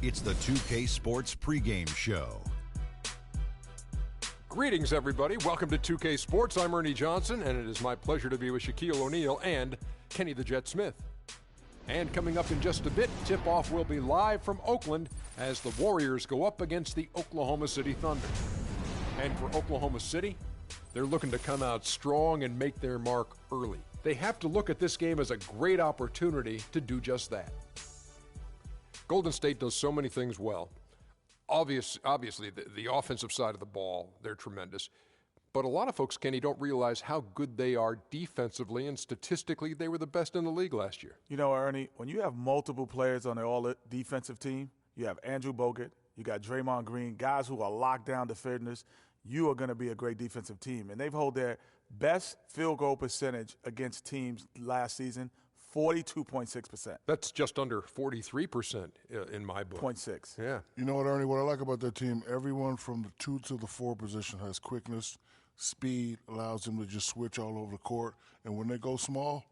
It's the 2K Sports pregame show. Greetings, everybody. Welcome to 2K Sports. I'm Ernie Johnson, and it is my pleasure to be with Shaquille O'Neal and Kenny the Jet Smith. And coming up in just a bit, tip-off will be live from Oakland as the Warriors go up against the Oklahoma City Thunder. And for Oklahoma City, they're looking to come out strong and make their mark early. They have to look at this game as a great opportunity to do just that. Golden State does so many things well. Obviously, the offensive side of the ball, they're tremendous. But a lot of folks, Kenny, don't realize how good they are defensively, and statistically, they were the best in the league last year. You know, Ernie, when you have multiple players on the all-defensive team, you have Andrew Bogut, you got Draymond Green, guys who are lockdown defenders, you are going to be a great defensive team. And they've held their best field goal percentage against teams last season, 42.6%. That's just under 43% in my book. 0.6. Yeah. You know what, Ernie, what I like about that team, everyone from the 2 to the 4 position has quickness, speed, allows them to just switch all over the court. And when they go small,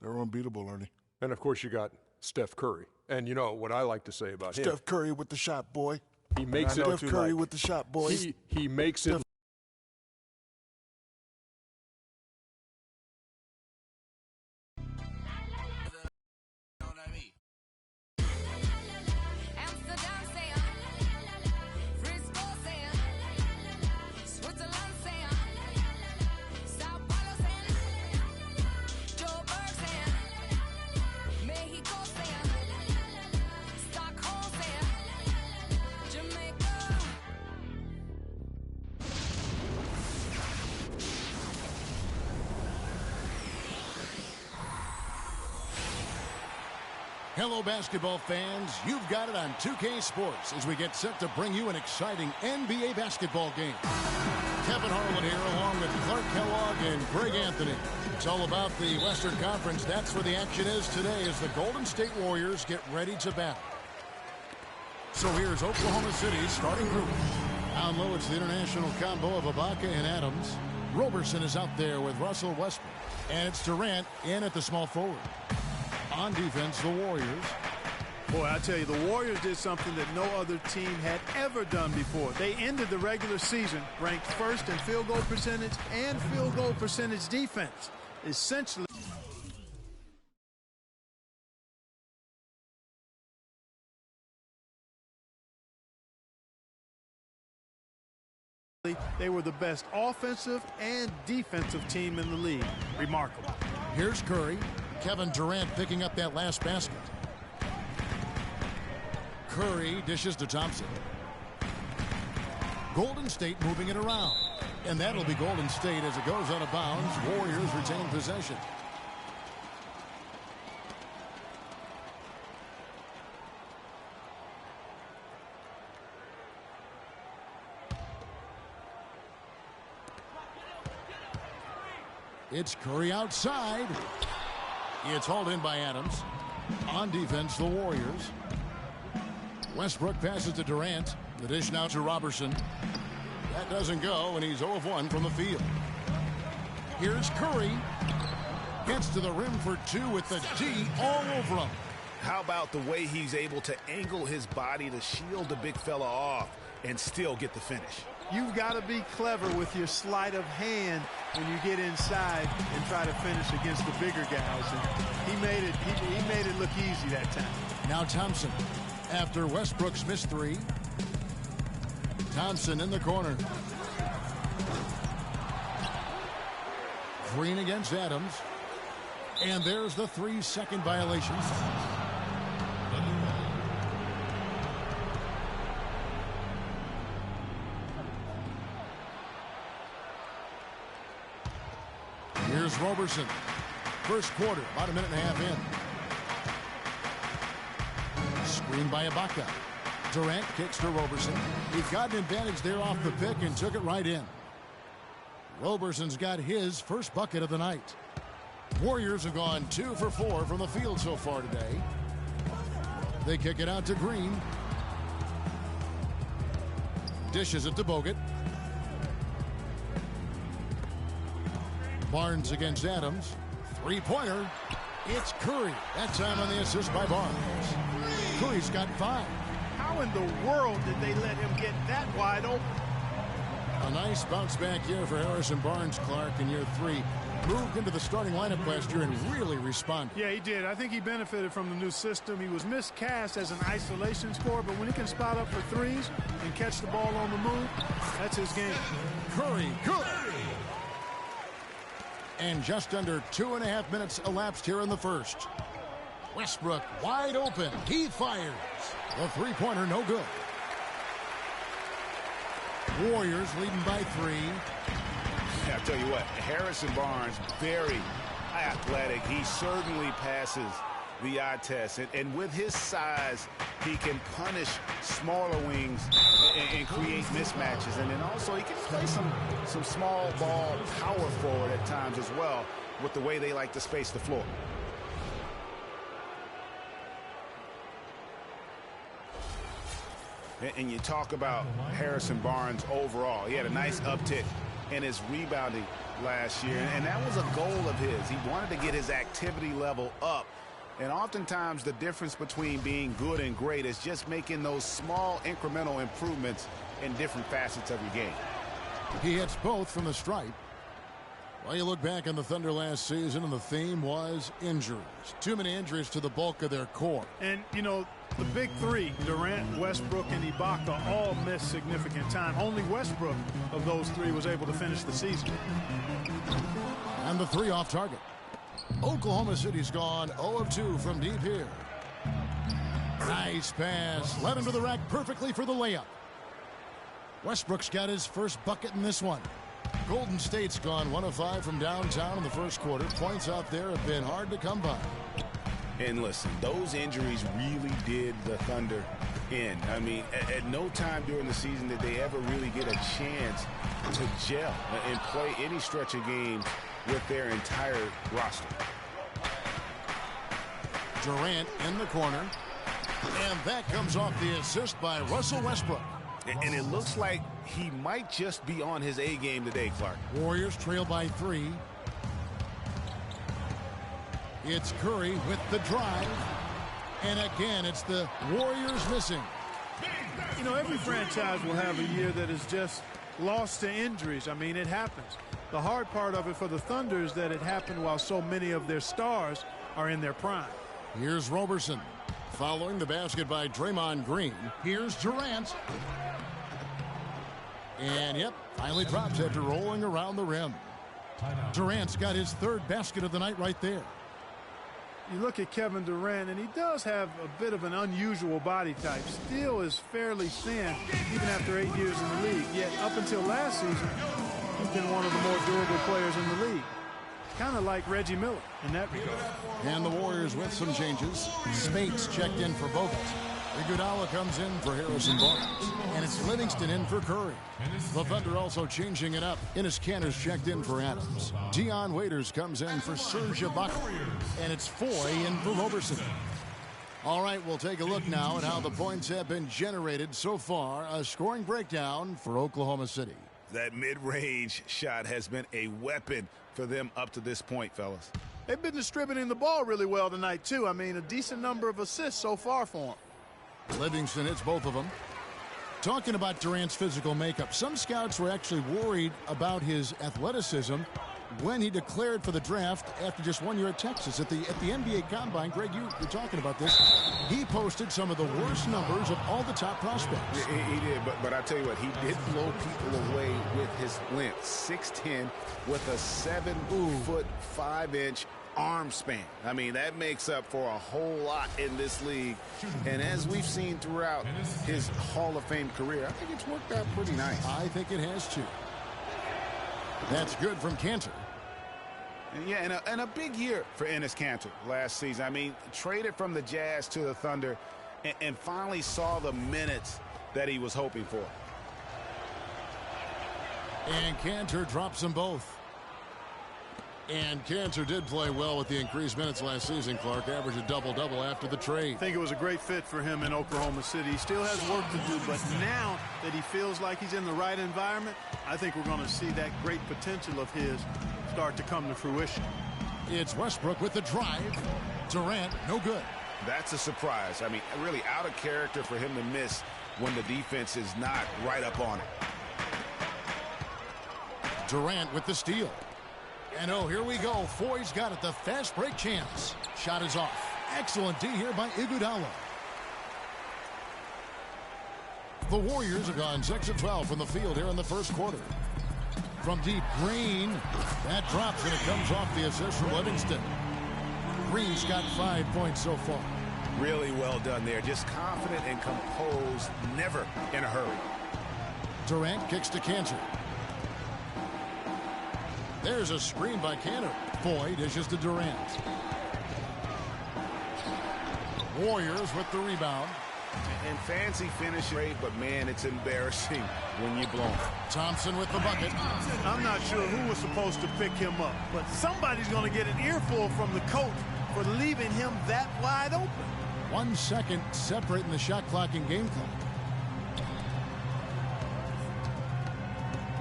they're unbeatable, Ernie. And, of course, you got Steph Curry. And you know what I like to say about him. Steph Curry with the shot, boy. He makes it. Steph Curry with the shot, boy. He makes it. Hello, basketball fans. You've got it on 2K Sports as we get set to bring you an exciting NBA basketball game. Kevin Harlan here along with Clark Kellogg and Greg Anthony. It's all about the Western Conference. That's where the action is today as the Golden State Warriors get ready to battle. So here's Oklahoma City's starting group. Down low, it's the international combo of Ibaka and Adams. Roberson is out there with Russell Westbrook. And it's Durant in at the small forward. On defense, the Warriors. Boy, I tell you, the Warriors did something that no other team had ever done before. They ended the regular season ranked first in field goal percentage and field goal percentage defense. Essentially, they were the best offensive and defensive team in the league. Remarkable. Here's Curry. Kevin Durant picking up that last basket. Curry dishes to Thompson. Golden State moving it around. And that'll be Golden State as it goes out of bounds. Warriors retain possession. It's Curry outside. It's hauled in by Adams. On defense, the Warriors. Westbrook passes to Durant. The dish now to Roberson. That doesn't go, and he's 0 of 1 from the field. Here's Curry. Gets to the rim for 2 with the D all over him. How about the way he's able to angle his body to shield the big fella off and still get the finish? You've got to be clever with your sleight of hand when you get inside and try to finish against the bigger guys. And he made it look easy that time. Now Thompson, after Westbrook's missed 3. Thompson in the corner. Green against Adams. And there's the 3-second violation. Here's Roberson. First quarter, about a minute and a half in. Screen by Ibaka. Durant kicks to Roberson. He's got an advantage there off the pick and took it right in. Roberson's got his first bucket of the night. Warriors have gone 2 for 4 from the field so far today. They kick it out to Green. Dishes it to Bogut. Barnes against Adams. Three-pointer. It's Curry. That time on the assist by Barnes. Curry's got 5. How How in the world did they let him get that wide open? A nice bounce back year for Harrison Barnes, Clark, in year 3. Moved into the starting lineup last year and really responded. Yeah, he did. I think he benefited from the new system. He was miscast as an isolation scorer, but when he can spot up for threes and catch the ball on the move, that's his game. Curry, good. And just under 2.5 minutes elapsed here in the first. Westbrook wide open. He fires. The three-pointer no good. Warriors leading by 3. Yeah, I'll tell you what, Harrison Barnes, very athletic. He certainly passes the eye test. And with his size, he can punish smaller wings and create mismatches. And then also he can play some small ball power forward at times as well with the way they like to space the floor. And you talk about Harrison Barnes overall. He had a nice uptick in his rebounding last year, and that was a goal of his. He wanted to get his activity level up, and oftentimes the difference between being good and great is just making those small incremental improvements in different facets of your game. He hits both from the stripe. Well, you look back on the Thunder last season, and the theme was injuries. Too many injuries to the bulk of their core. And, you know, the big three, Durant, Westbrook, and Ibaka, all missed significant time. Only Westbrook of those three was able to finish the season. And the 3 off target. Oklahoma City's gone 0 of 2 from deep here. Nice pass. Led him to the rack perfectly for the layup. Westbrook's got his first bucket in this one. Golden State's gone 1 of 5 from downtown in the first quarter. Points out there have been hard to come by. And listen, those injuries really did the Thunder in. I mean, at no time during the season did they ever really get a chance to gel and play any stretch of games with their entire roster. Durant in the corner. And that comes off the assist by Russell Westbrook. And it looks like he might just be on his A game today, Clark. Warriors trail by 3. It's Curry with the drive. And again, it's the Warriors missing. You know, every franchise will have a year that is just lost to injuries. I mean, it happens. The hard part of it for the Thunder is that it happened while so many of their stars are in their prime. Here's Roberson. Following the basket by Draymond Green. Here's Durant. And, yep, finally drops after rolling around the rim. Durant's got his 3rd basket of the night right there. You look at Kevin Durant, and he does have a bit of an unusual body type. Still is fairly thin, even after 8 years in the league. Yet, up until last season, he's been one of the more durable players in the league. Kind of like Reggie Miller in that regard. And the Warriors with some changes. Spates checked in for Bogut. Iguodala comes in for Harrison Barnes. And it's Livingston in for Curry. The Thunder also changing it up. Enes Kanter's checked in for Adams. Dion Waiters comes in for Serge Ibaka. And it's Foy in for Roberson. All right, we'll take a look now at how the points have been generated so far. A scoring breakdown for Oklahoma City. That mid-range shot has been a weapon for them up to this point, fellas. They've been distributing the ball really well tonight, too. I mean, a decent number of assists so far for them. Livingston hits both of them. Talking about Durant's physical makeup, some scouts were actually worried about his athleticism when he declared for the draft after just 1 year at Texas. At the NBA Combine, Greg, you're talking about this. He posted some of the worst numbers of all the top prospects. He did, but I tell you what, he did blow people away with his length. 6'10", with a 7'5" arm span. I mean, that makes up for a whole lot in this league. And as we've seen throughout his Hall of Fame career, I think it's worked out pretty nice. I think it has too. That's good from Kanter. Yeah, and a big year for Enes Kanter last season. I mean, traded from the Jazz to the Thunder and finally saw the minutes that he was hoping for. And Kanter drops them both. And Kanter did play well with the increased minutes last season, Clark. Averaged a double-double after the trade. I think it was a great fit for him in Oklahoma City. He still has work to do, but now that he feels like he's in the right environment, I think we're going to see that great potential of his start to come to fruition. It's Westbrook with the drive. Durant, no good. That's a surprise. I mean, really out of character for him to miss when the defense is not right up on it. Durant with the steal. And oh, here we go. Foy's got it. The fast break chance. Shot is off. Excellent D here by Iguodala. The Warriors have gone 6 of 12 from the field here in the first quarter. From deep, Green. That drops and it comes off the assist from Livingston. Green's got 5 points so far. Really well done there. Just confident and composed, never in a hurry. Durant kicks to Cantor. There's a screen by Cantor. Foy dishes to Durant. Warriors with the rebound. And fancy finish rate, but man, it's embarrassing when you blow. Thompson with the bucket. I'm not sure who was supposed to pick him up, but somebody's going to get an earful from the coach for leaving him that wide open. 1 second separating the shot clock and game clock.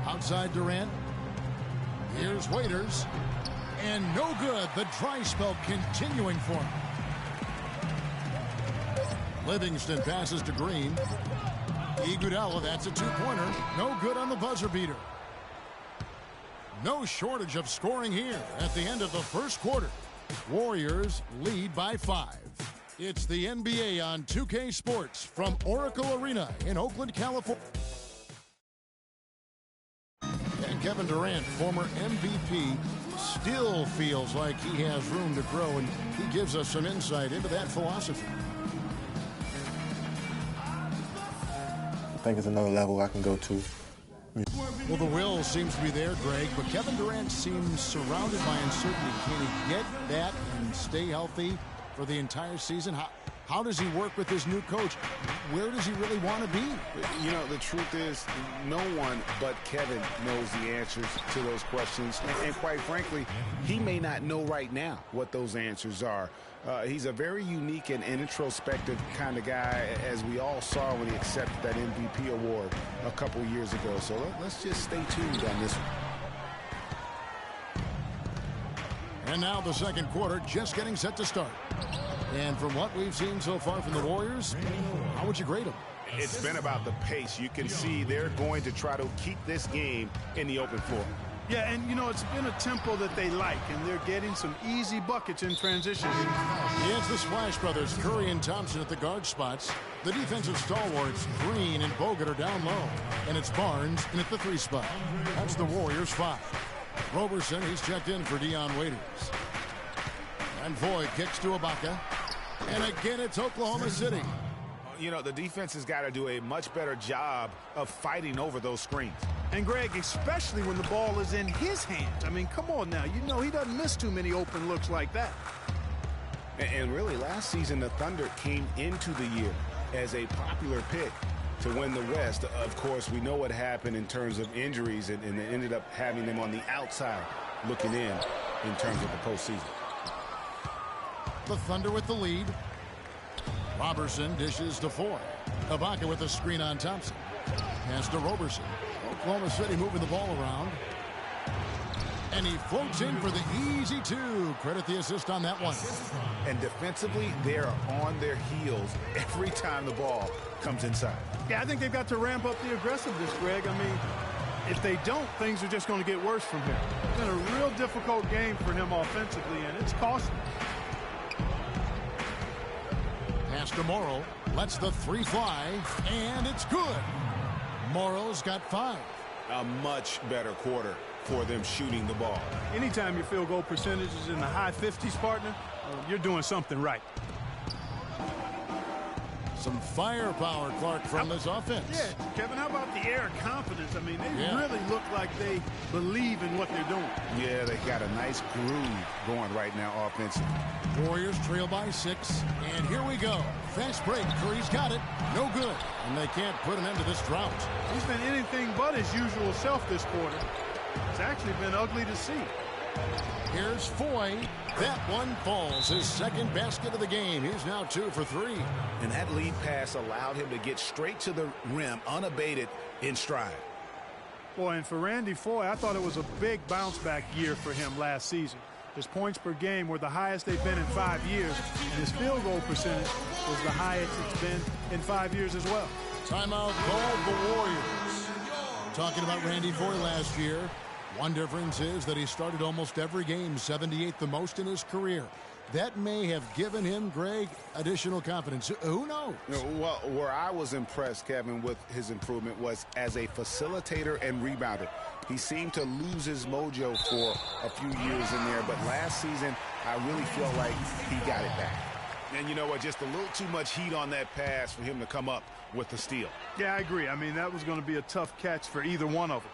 Outside Durant. Here's Waiters. And no good. The dry spell continuing for him. Livingston passes to Green. Iguodala, that's a two-pointer. No good on the buzzer beater. No shortage of scoring here at the end of the first quarter. Warriors lead by 5. It's the NBA on 2K Sports from Oracle Arena in Oakland, California. And Kevin Durant, former MVP, still feels like he has room to grow, and he gives us some insight into that philosophy. I think it's another level I can go to. Well, the will seems to be there, Greg, but Kevin Durant seems surrounded by uncertainty. Can he get that and stay healthy for the entire season? How does he work with his new coach? Where does he really want to be? You know, the truth is, no one but Kevin knows the answers to those questions. And quite frankly, he may not know right now what those answers are. He's a very unique and introspective kind of guy, as we all saw when he accepted that MVP award a couple years ago. So let's just stay tuned on this one. And now the second quarter just getting set to start. And from what we've seen so far from the Warriors, how would you grade them? It's been about the pace. You can see they're going to try to keep this game in the open floor. Yeah, and, you know, it's been a tempo that they like, and they're getting some easy buckets in transition. It's the Splash Brothers, Curry and Thompson at the guard spots. The defensive stalwarts, Green and Bogut, are down low. And it's Barnes in at the 3 spot. That's the Warriors 5. Roberson, he's checked in for Dion Waiters. And Foy kicks to Ibaka. And again, it's Oklahoma City. You know, the defense has got to do a much better job of fighting over those screens. And, Greg, especially when the ball is in his hands. I mean, come on now. You know he doesn't miss too many open looks like that. And really, last season, the Thunder came into the year as a popular pick to win the West. Of course, we know what happened in terms of injuries, and they ended up having them on the outside looking in terms of the postseason. The Thunder with the lead. Robertson dishes to Foy. Ibaka with the screen on Thompson. Pass to Roberson. Oklahoma City moving the ball around. And he floats in for the easy 2. Credit the assist on that one. And defensively, they are on their heels every time the ball comes inside. Yeah, I think they've got to ramp up the aggressiveness, Greg. I mean, if they don't, things are just going to get worse from here. It's been a real difficult game for him offensively, and it's costly. Pass to Morrow. Lets the 3 fly, and it's good. Morrow's got 5. A much better quarter for them shooting the ball. Anytime your field goal percentage is in the high 50s, partner, you're doing something right. Some firepower, Clark, from this offense. Yeah, Kevin, how about the air of confidence? I mean, they really look like they believe in what they're doing. Yeah, they got a nice groove going right now offensively. Warriors trail by 6, and here we go. Fast break. Curry's got it. No good. And they can't put an end to this drought. He's been anything but his usual self this quarter. It's actually been ugly to see. Here's Foy. That one falls. His second basket of the game. He's now 2 for 3. And that lead pass allowed him to get straight to the rim unabated in stride. Boy, and for Randy Foy, I thought it was a big bounce-back year for him last season. His points per game were the highest they've been in 5 years, and his field goal percentage was the highest it's been in 5 years as well. Timeout called the Warriors. Talking about Randy Foy last year, one difference is that he started almost every game, 78 the most in his career. That may have given him, Greg, additional confidence. Who knows? Well, where I was impressed, Kevin, with his improvement was as a facilitator and rebounder. He seemed to lose his mojo for a few years in there, but last season, I really feel like he got it back. And you know what? Just a little too much heat on that pass for him to come up with the steal. Yeah, I agree. I mean, that was going to be a tough catch for either one of them.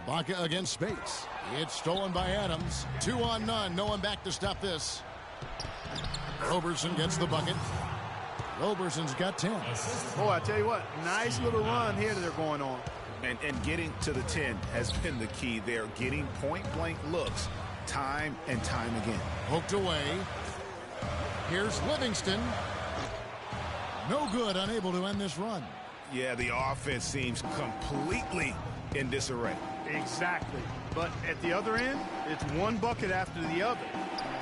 Ibaka against Spates. It's stolen by Adams. 2 on none. No one back to stop this. Roberson gets the bucket. Roberson's got 10. Oh, I tell you what, nice little run here that they're going on. And getting to the 10 has been the key. They're getting point-blank looks time and time again. Poked away. Here's Livingston. No good, unable to end this run. Yeah, the offense seems completely in disarray. Exactly. But at the other end, it's one bucket after the other.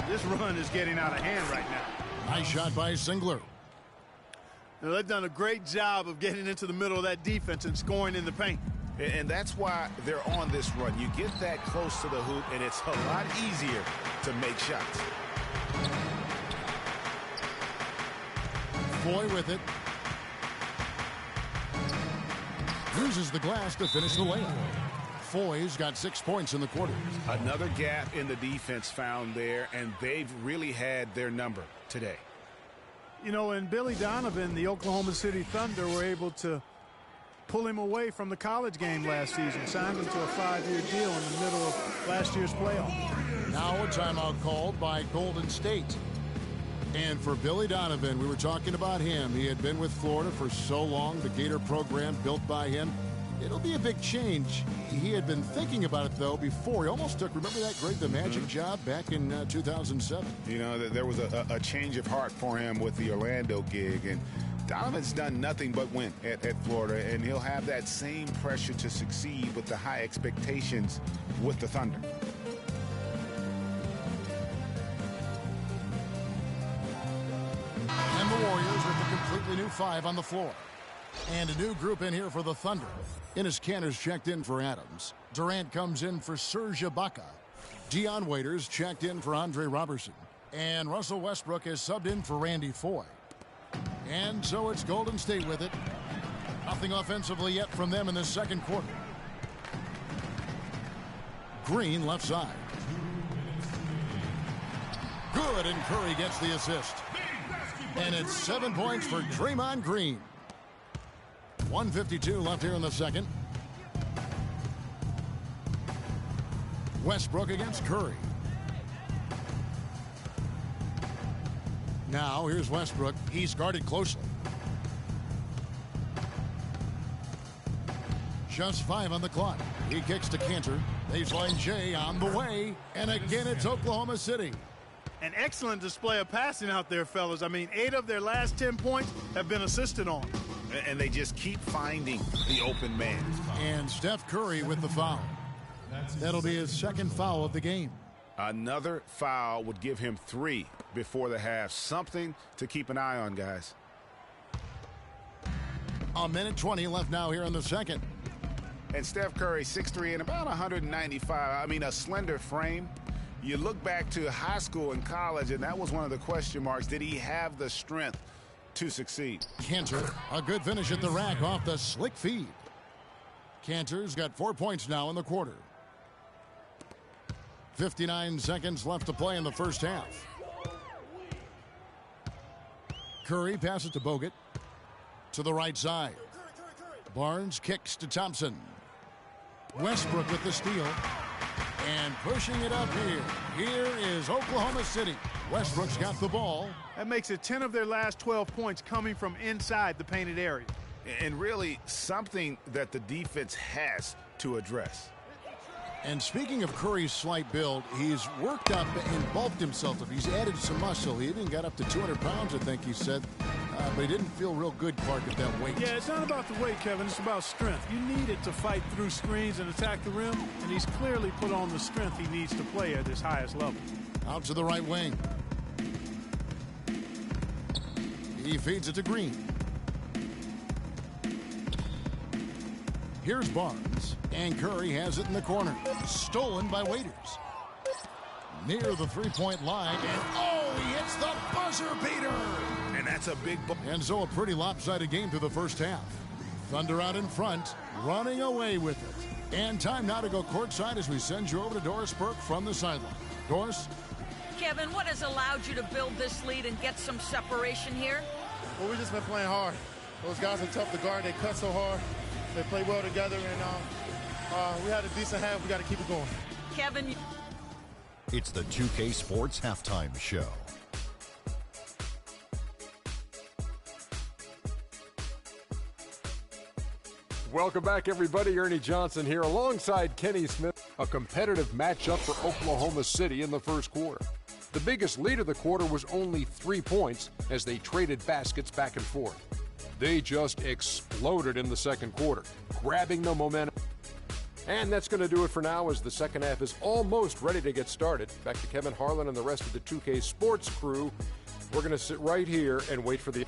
This run is getting out of hand right now. Nice shot by Singler. Now, they've done a great job of getting into the middle of that defense and scoring in the paint. And that's why they're on this run. You get that close to the hoop, and it's a lot easier to make shots. Foy with it. Uses the glass to finish the layup. Foy's got 6 points in the quarter. Another gap in the defense found there, and they've really had their number today. You know, and Billy Donovan, the Oklahoma City Thunder, were able to pull him away from the college game last season, signed him to a 5-year deal in the middle of last year's playoff. Now a timeout called by Golden State. And for Billy Donovan, we were talking about him. He had been with Florida for so long, the Gator program built by him. It'll be a big change. He had been thinking about it, though, before. He almost took, remember that Greg, the Magic job back in 2007? You know, there was a change of heart for him with the Orlando gig, and Donovan's done nothing but win at Florida, and he'll have that same pressure to succeed with the high expectations with the Thunder. And the Warriors with a completely new 5 on the floor. And a new group in here for the Thunder. Enes Kanter's checked in for Adams. Durant comes in for Serge Ibaka. Dion Waiters checked in for Andre Robertson. And Russell Westbrook is subbed in for Randy Foy. And so it's Golden State with it. Nothing offensively yet from them in the second quarter. Green left side. Good, and Curry gets the assist. And it's 7 points for Draymond Green. 1:52 left here in the second. Westbrook against Curry. Now here's Westbrook. He's guarded closely. Just 5 on the clock. He kicks to Kanter. Baseline J on the way. And again, it's Oklahoma City. An excellent display of passing out there, fellas. I mean, 8 of their last 10 points have been assisted on. And they just keep finding the open man. And Steph Curry with the foul. That'll be his second foul of the game. Another foul would give him 3 before the half. Something to keep an eye on, guys. A minute 20 left now here in the second. And Steph Curry, 6'3" and about 195. I mean, a slender frame. You look back to high school and college, and that was one of the question marks. Did he have the strength to succeed? Kanter, a good finish at the rack off the slick feed. Kanter's got 4 points now in the quarter. 59 seconds left to play in the first half. Curry passes to Bogut. To the right side. Barnes kicks to Thompson. Westbrook with the steal. And pushing it up here. Here is Oklahoma City. Westbrook's got the ball. That makes it 10 of their last 12 points coming from inside the painted area. And really something that the defense has to address. And speaking of Curry's slight build, he's worked up and bulked himself up. He's added some muscle. He even got up to 200 pounds, I think he said. But he didn't feel real good, Clark, at that weight. Yeah, it's not about the weight, Kevin. It's about strength. You need it to fight through screens and attack the rim, and he's clearly put on the strength he needs to play at his highest level. Out to the right wing. He feeds it to Green. Here's Barnes, and Curry has it in the corner. Stolen by Waiters. Near the three-point line, and he hits the buzzer beater! And that's a big ball. And so a pretty lopsided game through the first half. Thunder out in front, running away with it. And time now to go courtside as we send you over to Doris Burke from the sideline. Doris? Kevin, what has allowed you to build this lead and get some separation here? Well, we've just been playing hard. Those guys are tough to guard. They cut so hard. They play well together, and we had a decent half. We got to keep it going. Kevin. It's the 2K Sports Halftime Show. Welcome back, everybody. Ernie Johnson here alongside Kenny Smith. A competitive matchup for Oklahoma City in the first quarter. The biggest lead of the quarter was only 3 points as they traded baskets back and forth. They just exploded in the second quarter, grabbing the momentum. And that's going to do it for now as the second half is almost ready to get started. Back to Kevin Harlan and the rest of the 2K Sports crew. We're going to sit right here and wait for the...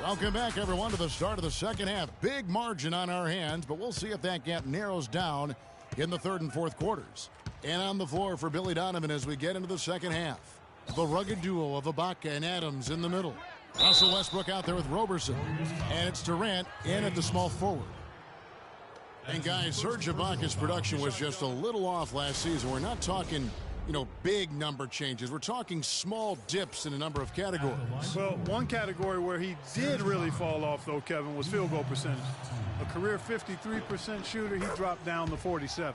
Welcome back, everyone, to the start of the second half. Big margin on our hands, but we'll see if that gap narrows down in the third and fourth quarters. And on the floor for Billy Donovan as we get into the second half. The rugged duo of Ibaka and Adams in the middle. Russell Westbrook out there with Roberson. And it's Durant in at the small forward. And guys, Serge Ibaka's production was just a little off last season. We're not talking, big number changes. We're talking small dips in a number of categories. Well, one category where he did really fall off, though, Kevin, was field goal percentage. A career 53% shooter, he dropped down to 47.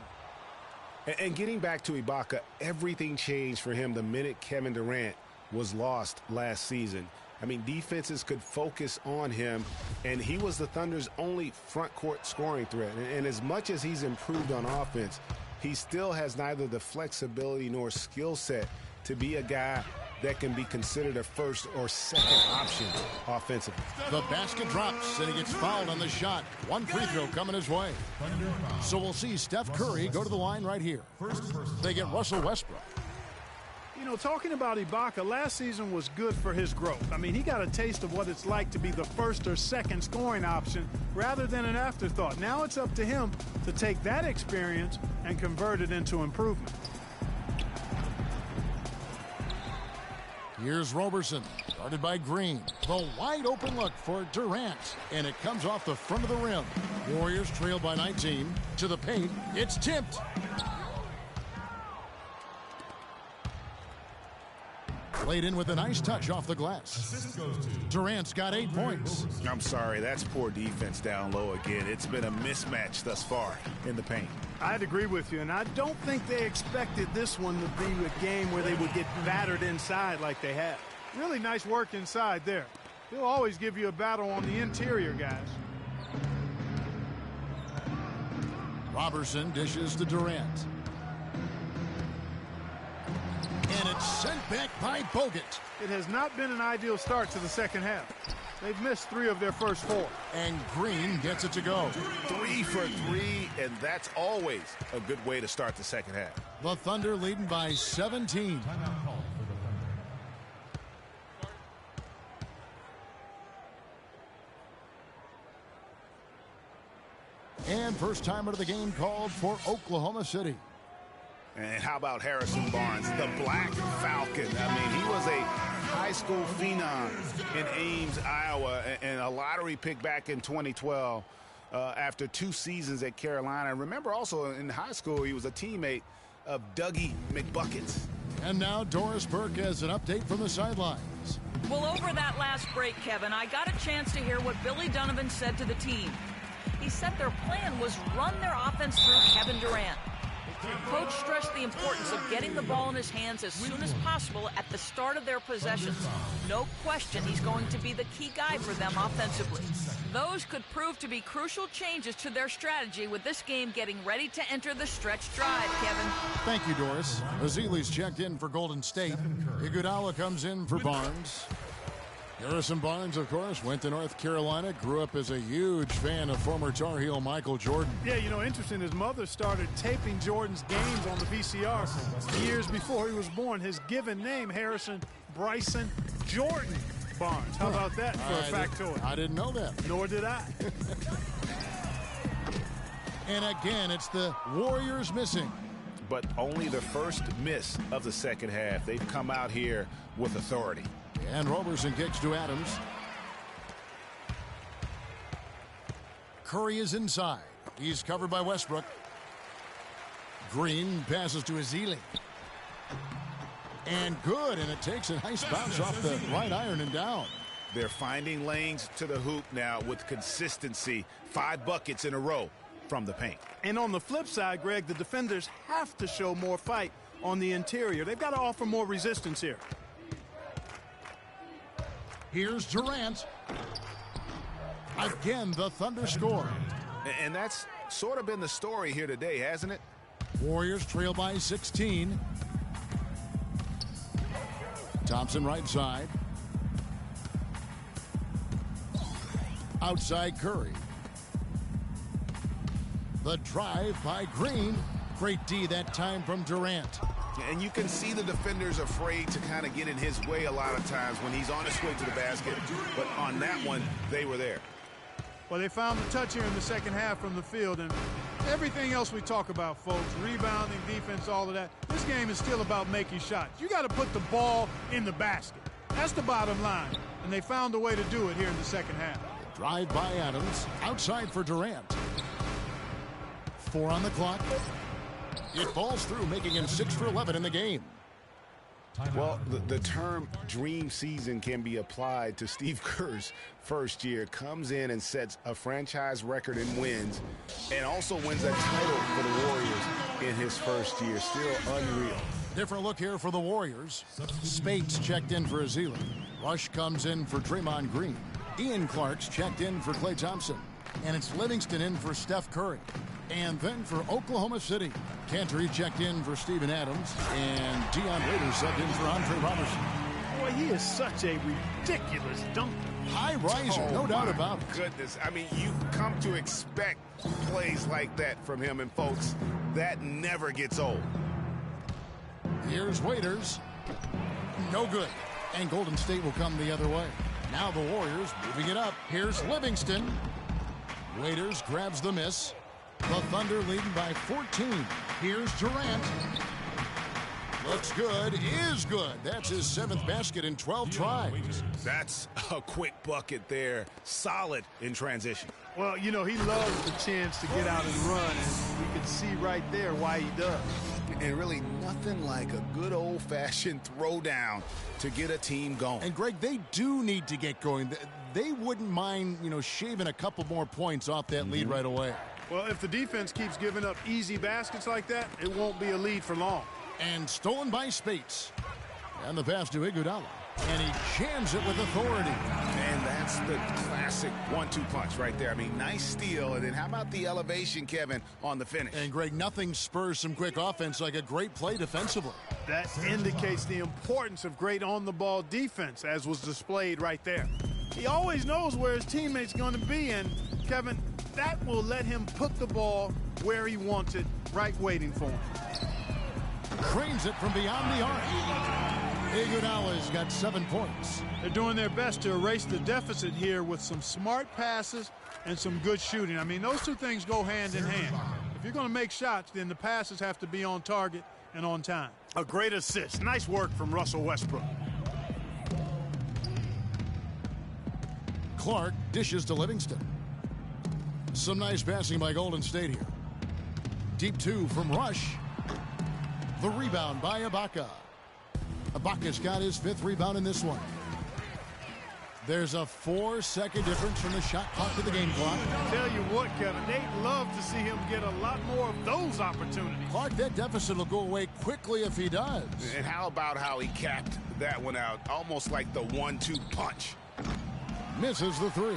And getting back to Ibaka, everything changed for him the minute Kevin Durant was lost last season. I mean, defenses could focus on him, and he was the Thunder's only front court scoring threat. And as much as he's improved on offense, he still has neither the flexibility nor skill set to be a guy that can be considered a first or second option offensively. The basket drops, and he gets fouled on the shot. One free throw coming his way. So we'll see Steph Curry go to the line right here. They get Russell Westbrook. Talking about Ibaka, last season was good for his growth. I mean, he got a taste of what it's like to be the first or second scoring option rather than an afterthought. Now it's up to him to take that experience and convert it into improvement. Here's Roberson, guarded by Green. The wide open look for Durant, and it comes off the front of the rim. Warriors trail by 19. To the paint, it's tipped. Played in with a nice touch off the glass. Durant's got 8 points. I'm sorry, that's poor defense down low again. It's been a mismatch thus far in the paint. I'd agree with you, and I don't think they expected this one to be a game where they would get battered inside like they have. Really nice work inside there. He'll always give you a battle on the interior, guys. Roberson dishes to Durant. And it's sent back by Bogut. It has not been an ideal start to the second half. They've missed 3 of their first 4. And Green gets it to go. 3 for 3, and that's always a good way to start the second half. The Thunder leading by 17. And first timer of the game called for Oklahoma City. And how about Harrison Barnes, the Black Falcon? I mean, he was a high school phenom in Ames, Iowa, and a lottery pick back in 2012 after 2 seasons at Carolina. Remember also in high school, he was a teammate of Dougie McBuckets. And now Doris Burke has an update from the sidelines. Well, over that last break, Kevin, I got a chance to hear what Billy Donovan said to the team. He said their plan was run their offense through Kevin Durant. Coach stressed the importance of getting the ball in his hands as soon as possible at the start of their possessions. No question he's going to be the key guy for them offensively. Those could prove to be crucial changes to their strategy with this game getting ready to enter the stretch drive, Kevin. Thank you, Doris. Ezeli's checked in for Golden State. Iguodala comes in for Barnes. Harrison Barnes, of course, went to North Carolina, grew up as a huge fan of former Tar Heel Michael Jordan. Yeah, you know, interesting, his mother started taping Jordan's games on the VCR years before he was born. His given name, Harrison Bryson Jordan Barnes. How about that for a factoid? I didn't know that. Nor did I. And again, it's the Warriors missing. But only the first miss of the second half. They've come out here with authority. And Roberson kicks to Adams. Curry is inside. He's covered by Westbrook. Green passes to Ezeli. And good, and it takes a nice bounce off the right iron and down. They're finding lanes to the hoop now with consistency. 5 buckets in a row from the paint. And on the flip side, Greg, the defenders have to show more fight on the interior. They've got to offer more resistance here. Here's Durant. Again, the Thunder score. And that's sort of been the story here today, hasn't it? Warriors trail by 16. Thompson right side. Outside Curry. The drive by Green. Great D that time from Durant. And you can see the defenders afraid to kind of get in his way a lot of times when he's on his way to the basket. But on that one, they were there. Well, they found the touch here in the second half from the field, and everything else we talk about, folks, rebounding, defense, all of that, this game is still about making shots. You got to put the ball in the basket. That's the bottom line, and they found a way to do it here in the second half. Drive by Adams, outside for Durant. 4 on the clock. It falls through, making him 6 for 11 in the game. Well, the term dream season can be applied to Steve Kerr's first year. Comes in and sets a franchise record in wins and also wins a title for the Warriors in his first year. Still unreal. Different look here for the Warriors. Spates checked in for Ezeli. Rush comes in for Draymond Green. Ian Clark's checked in for Klay Thompson. And it's Livingston in for Steph Curry. And then for Oklahoma City, Cantor checked in for Steven Adams, and Dion Waiters subbed in for Andre Robertson. Boy, he is such a ridiculous dunker. High riser, no doubt about it. Goodness, I mean, you come to expect plays like that from him, and folks, that never gets old. Here's Waiters. No good. And Golden State will come the other way. Now the Warriors moving it up. Here's Livingston. Waiters grabs the miss. The Thunder leading by 14. Here's Durant. Looks good, is good. That's his 7th basket in 12 tries. That's a quick bucket there. Solid in transition. Well, you know, he loves the chance to get out and run, and we can see right there why he does. And really nothing like a good old-fashioned throwdown to get a team going. And, Greg, they do need to get going. They wouldn't mind, you know, shaving a couple more points off that lead right away. Well, if the defense keeps giving up easy baskets like that, it won't be a lead for long. And stolen by Spates. And the pass to Iguodala. And he jams it with authority. And that's the classic 1-2 punch right there. I mean, nice steal. And then how about the elevation, Kevin, on the finish? And, Greg, nothing spurs some quick offense like a great play defensively. That indicates the importance of great on-the-ball defense, as was displayed right there. He always knows where his teammate's going to be, and, Kevin, that will let him put the ball where he wants it, right waiting for him. Cranes it from beyond the arc. Iguodala's got 7 points. They're doing their best to erase the deficit here with some smart passes and some good shooting. I mean, those two things go hand in hand. If you're going to make shots, then the passes have to be on target and on time. A great assist. Nice work from Russell Westbrook. Clark dishes to Livingston. Some nice passing by Golden State here. Deep 2 from Rush. The rebound by Ibaka. Ibaka's got his 5th rebound in this one. There's a 4-second difference from the shot clock to the game clock. Tell you what, Kevin, they'd love to see him get a lot more of those opportunities. Clark, that deficit will go away quickly if he does. And how about how he capped that one out? Almost like the 1-2 punch. Misses the three.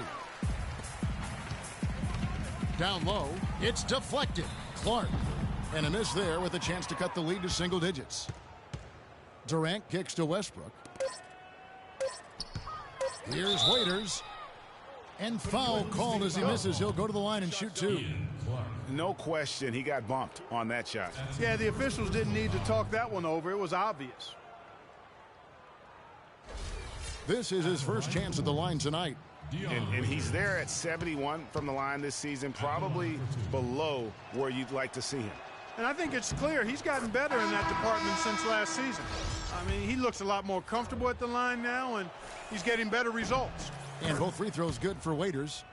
Down low, it's deflected. Clark. And a miss there with a chance to cut the lead to single digits. Durant kicks to Westbrook. Here's Waiters. And foul called as he misses. He'll go to the line and shoot two. No question, he got bumped on that shot. Yeah, the officials didn't need to talk that one over. It was obvious. This is his first chance at the line tonight. And he's there at 71 from the line this season, probably below where you'd like to see him. And I think it's clear he's gotten better in that department since last season. I mean, he looks a lot more comfortable at the line now, and he's getting better results. And both free throws good for Waiters.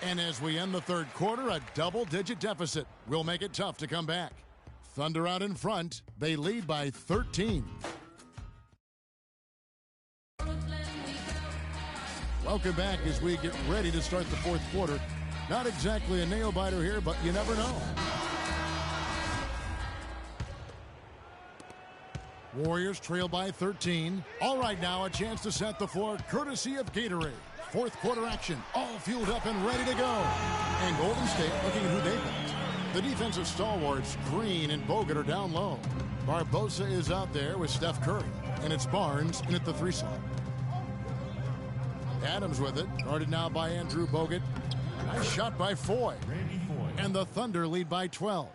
And as we end the third quarter, a double-digit deficit will make it tough to come back. Thunder out in front. They lead by 13. Welcome back as we get ready to start the fourth quarter. Not exactly a nail-biter here, but you never know. Warriors trail by 13. All right, now a chance to set the floor courtesy of Gatorade. Fourth quarter action, all fueled up and ready to go. And Golden State looking at who they've got. The defensive stalwarts, Green and Bogut, are down low. Barbosa is out there with Steph Curry. And it's Barnes in at the 3 slot. Adams with it, guarded now by Andrew Bogut. Nice shot by Foy. And the Thunder lead by 12.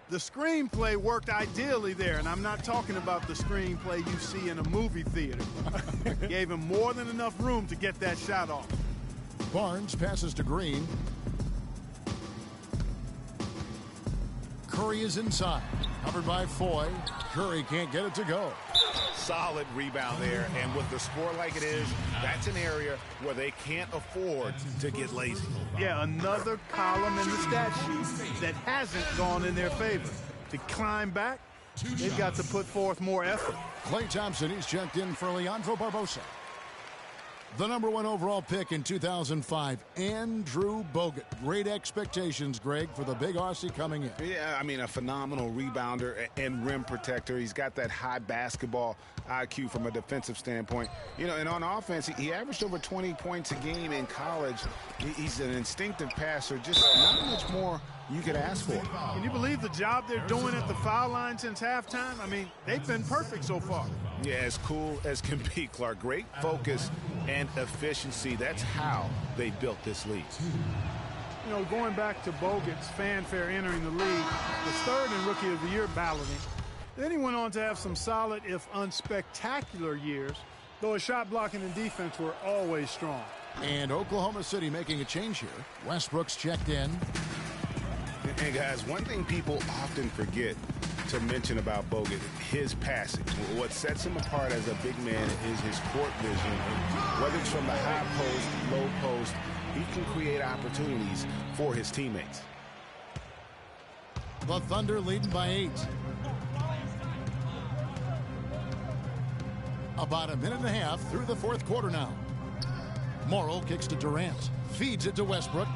The screenplay worked ideally there, and I'm not talking about the screenplay you see in a movie theater. Gave him more than enough room to get that shot off. Barnes passes to Green. Curry is inside, covered by Foy. Curry can't get it to go. Solid rebound there, and with the score like it is, that's an area where they can't afford to get lazy. Yeah, another column in the stat sheet that hasn't gone in their favor. To climb back, they've got to put forth more effort. Klay Thompson, he's checked in for Leandro Barbosa. The number 1 overall pick in 2005, Andrew Bogut. Great expectations, Greg, for the big Aussie coming in. Yeah, I mean, a phenomenal rebounder and rim protector. He's got that high basketball IQ from a defensive standpoint. You know, and on offense, he averaged over 20 points a game in college. He's an instinctive passer, just not much more you could ask for. Can you believe the job they're doing at the foul line since halftime? I mean, they've been perfect so far. Yeah, as cool as can be, Clark. Great focus and efficiency. That's how they built this lead. You know, going back to Bogut's fanfare entering the league, was third in Rookie of the Year balloting. Then he went on to have some solid, if unspectacular, years, though his shot blocking and defense were always strong. And Oklahoma City making a change here. Westbrook's checked in. And guys, one thing people often forget to mention about Bogut, his passing. What sets him apart as a big man is his court vision. Whether it's from the high post, low post, he can create opportunities for his teammates. The Thunder leading by 8. About a minute and a half through the fourth quarter now. Morrill kicks to Durant. Feeds it to Westbrook.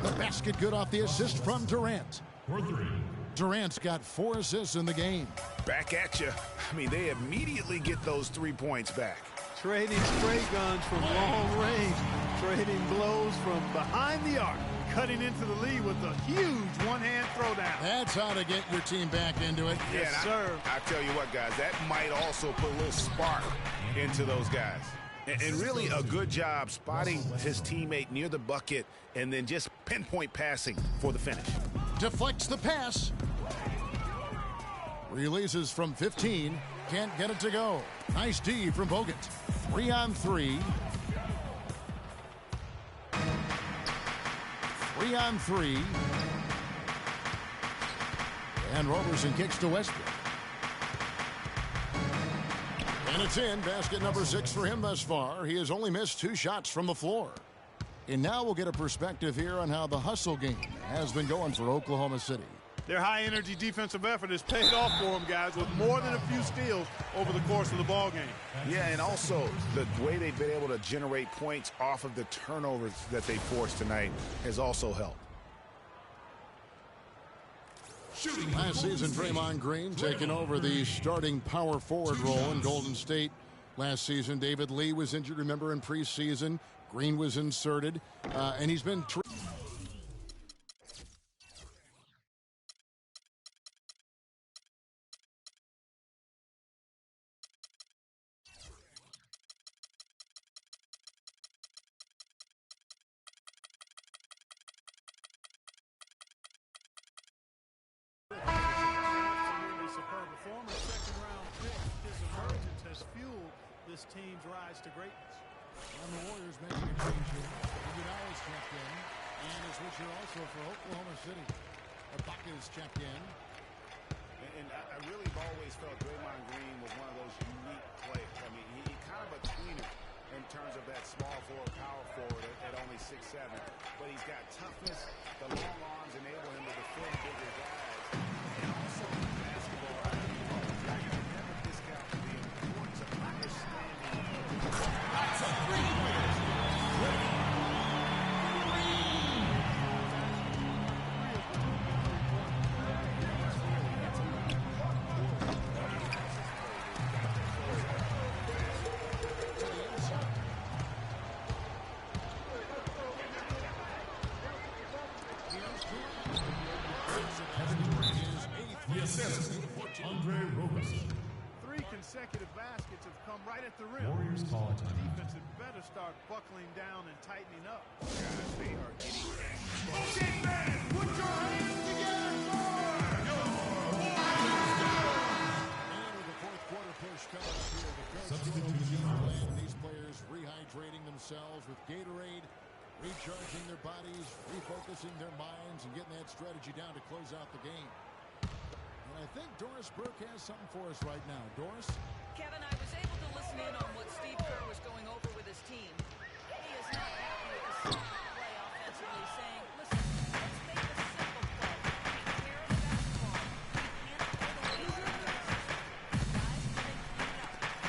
The basket good off the assist from Durant. Durant's got 4 assists in the game. Back at you. I mean, they immediately get those 3 points back. Trading spray guns from long range. Trading blows from behind the arc. Cutting into the lead with a huge one-hand throwdown. That's how to get your team back into it. Yes, sir. I tell you what, guys, that might also put a little spark into those guys. And really a good job spotting his teammate near the bucket and then just pinpoint passing for the finish. Deflects the pass. Releases from 15. Can't get it to go. Nice D from Bogut. 3-on-3. 3-on-3. And Roberson kicks to Westbrook. And it's in. Basket number 6 for him thus far. He has only missed 2 shots from the floor. And now we'll get a perspective here on how the hustle game has been going for Oklahoma City. Their high-energy defensive effort has paid off for them, guys, with more than a few steals over the course of the ball game. Yeah, and also the way they've been able to generate points off of the turnovers that they forced tonight has also helped. Last season, Draymond Green taking over the starting power forward role in Golden State. Last season, David Lee was injured, remember, in preseason. Green was inserted, and he's been... Superb performance, second-round pick. His emergence has fueled this team's rise to greatness. And the Warriors making a change here. Iguodala's checked in, and a switcher also for Oklahoma City. Ibaka's checked in. And I really have always felt Draymond Green was one of those unique players. I mean, he kind of a tweener in terms of that small forward, power forward at only 6'7". But he's got toughness. The long arms enable him to defend bigger guys. And also basketball, I can never discount the importance of understanding. That's a Three consecutive baskets have come right at the rim. Warriors call it time. Defense had better start buckling down and tightening up. Guys, they are getting Put your hands together for your And with the fourth quarter push coming up here, the coach and these players rehydrating themselves with Gatorade, recharging their bodies, refocusing their minds, and getting that strategy down to close out the game. And I think Doris Burke has something for us right now. Doris? Kevin, I was able to listen in on what Steve Kerr was going over with his team. He is not happy with the simple play offensively, saying, listen, let's make the simple play. Take care of the basketball. We can't pull the weight out of the guys, they clean it up.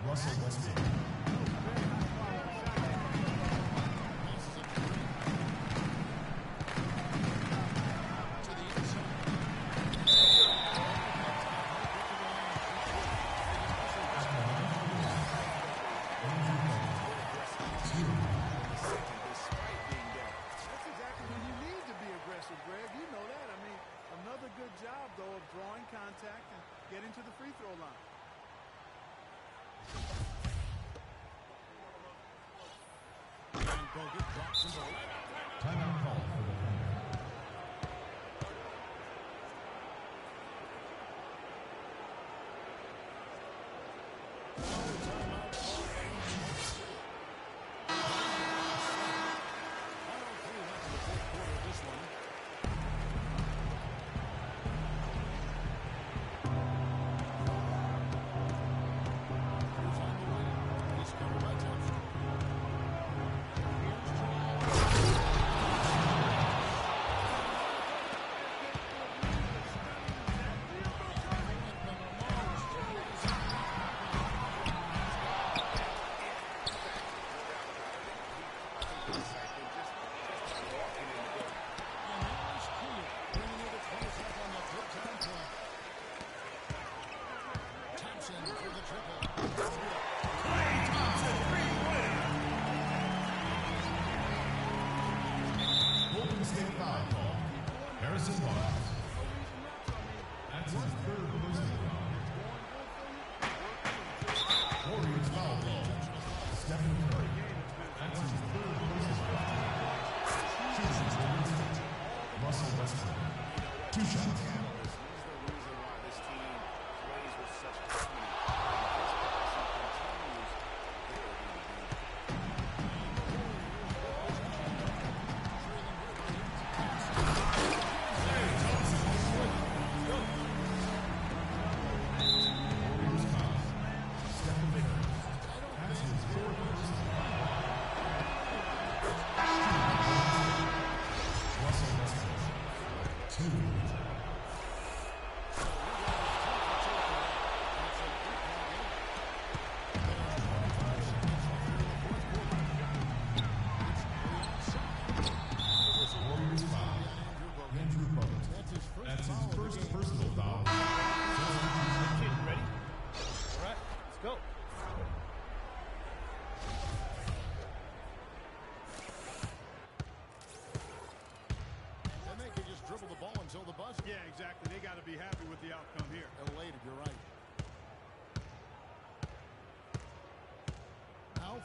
Russell Westbrook. Timeout call for the Thunder.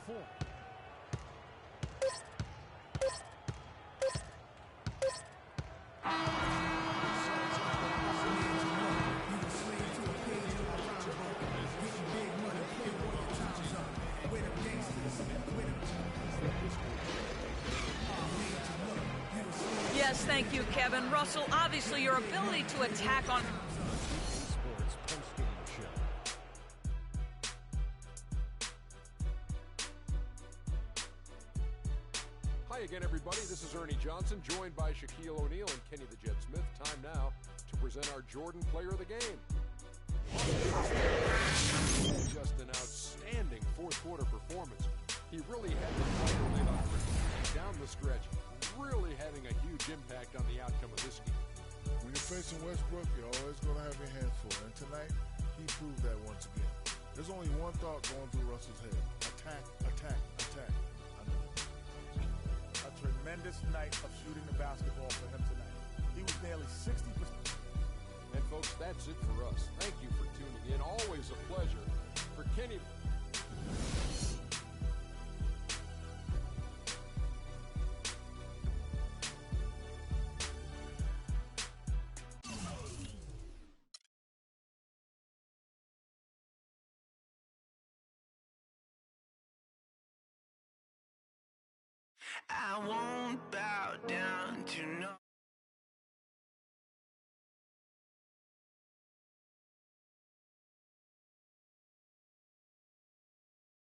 4. Yes, thank you, Kevin. Russell, obviously your ability to attack on... Sports postgame show. Hi again, everybody. This is Ernie Johnson, joined by Shaquille O'Neal and Kenny the Jet Smith. Time now to present our Jordan Player of the Game. Just an outstanding fourth-quarter performance. He really had the fire lit under him. Down the stretch, really having a huge impact on the outcome of this game. When you're facing Westbrook, you're always going to have your hands full. And tonight, he proved that once again. There's only one thought going through Russell's head. Attack, attack, attack. A tremendous night of shooting the basketball for him tonight. He was nearly 60%. And folks, that's it for us. Thank you for tuning in. Always a pleasure. For Kenny... I want